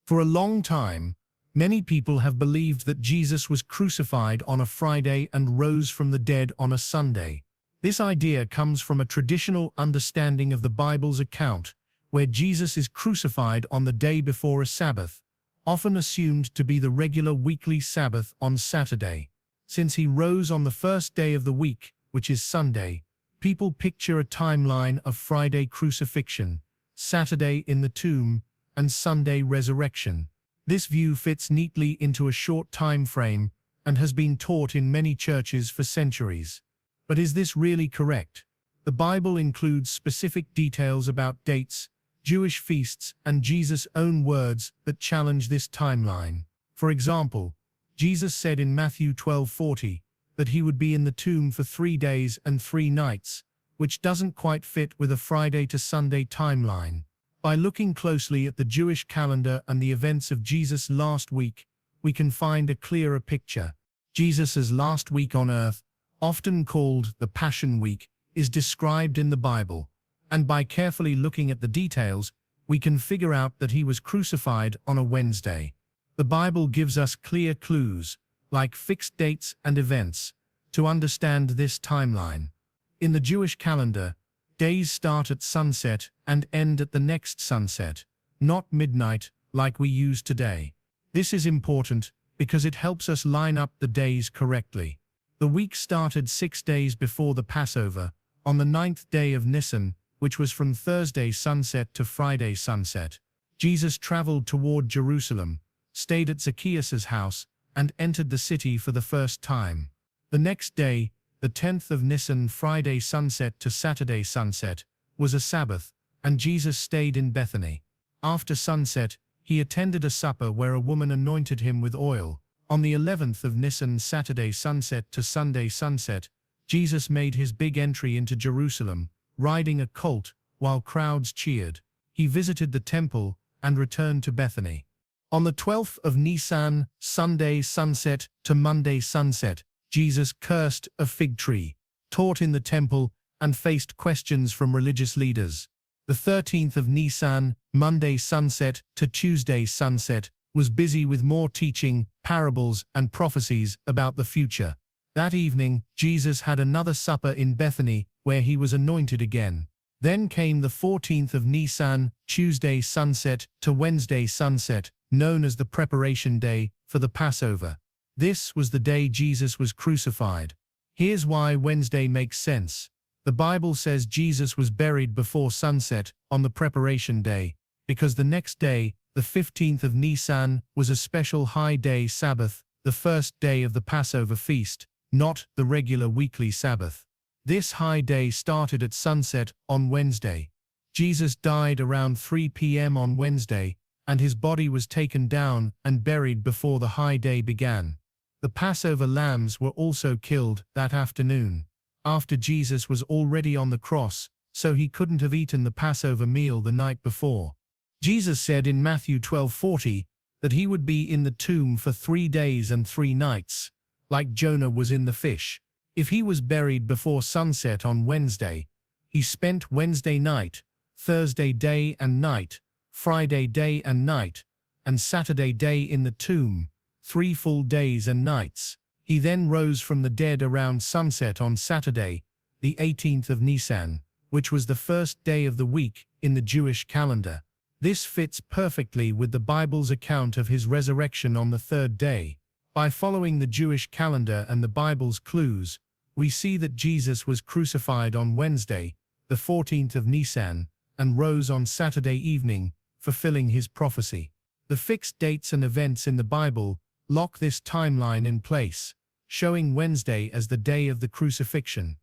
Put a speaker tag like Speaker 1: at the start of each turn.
Speaker 1: For a long time, many people have believed that Jesus was crucified on a Friday and rose from the dead on a Sunday. This idea comes from a traditional understanding of the Bible's account, where Jesus is crucified on the day before a Sabbath, often assumed to be the regular weekly Sabbath on Saturday. Since he rose on the first day of the week, which is Sunday, people picture a timeline of Friday crucifixion, Saturday in the tomb, and Sunday resurrection. This view fits neatly into a short time frame and has been taught in many churches for centuries. But is this really correct? The Bible includes specific details about dates, Jewish feasts, and Jesus' own words that challenge this timeline. For example, Jesus said in Matthew 12:40 that he would be in the tomb for 3 days and 3 nights, which doesn't quite fit with a Friday to Sunday timeline. By looking closely at the Jewish calendar and the events of Jesus' last week, we can find a clearer picture. Jesus' last week on earth, often called the Passion Week, is described in the Bible, and by carefully looking at the details, we can figure out that he was crucified on a Wednesday. The Bible gives us clear clues, like fixed dates and events, to understand this timeline. In the Jewish calendar, days start at sunset and end at the next sunset, not midnight like we use today. This is important because it helps us line up the days correctly. The week started 6 days before the Passover, on the 9th day of Nisan, which was from Thursday sunset to Friday sunset. Jesus traveled toward Jerusalem, stayed at Zacchaeus' house, and entered the city for the first time. The next day, the 10th of Nisan, Friday sunset to Saturday sunset, was a Sabbath, and Jesus stayed in Bethany. After sunset, he attended a supper where a woman anointed him with oil. On the 11th of Nisan, Saturday sunset to Sunday sunset, Jesus made his big entry into Jerusalem, riding a colt, while crowds cheered. He visited the temple and returned to Bethany. On the 12th of Nisan, Sunday sunset to Monday sunset, Jesus cursed a fig tree, taught in the temple, and faced questions from religious leaders. The 13th of Nisan, Monday sunset to Tuesday sunset, was busy with more teaching, parables, and prophecies about the future. That evening, Jesus had another supper in Bethany, where he was anointed again. Then came the 14th of Nisan, Tuesday sunset to Wednesday sunset, known as the preparation day for the Passover. This was the day Jesus was crucified. Here's why Wednesday makes sense. The Bible says Jesus was buried before sunset on the preparation day, because the next day, the 15th of Nisan, was a special high day Sabbath, the first day of the Passover feast, not the regular weekly Sabbath. This high day started at sunset on Wednesday. Jesus died around 3 p.m. on Wednesday, and his body was taken down and buried before the high day began. The Passover lambs were also killed that afternoon, after Jesus was already on the cross, so he couldn't have eaten the Passover meal the night before. Jesus said in Matthew 12:40 that he would be in the tomb for 3 days and 3 nights, like Jonah was in the fish. If he was buried before sunset on Wednesday, he spent Wednesday night, Thursday day and night, Friday day and night, and Saturday day in the tomb, 3 full days and nights. He then rose from the dead around sunset on Saturday, the 18th of Nisan, which was the first day of the week in the Jewish calendar. This fits perfectly with the Bible's account of his resurrection on the 3rd day. By following the Jewish calendar and the Bible's clues, we see that Jesus was crucified on Wednesday, the 14th of Nisan, and rose on Saturday evening, fulfilling his prophecy. The fixed dates and events in the Bible lock this timeline in place, showing Wednesday as the day of the crucifixion.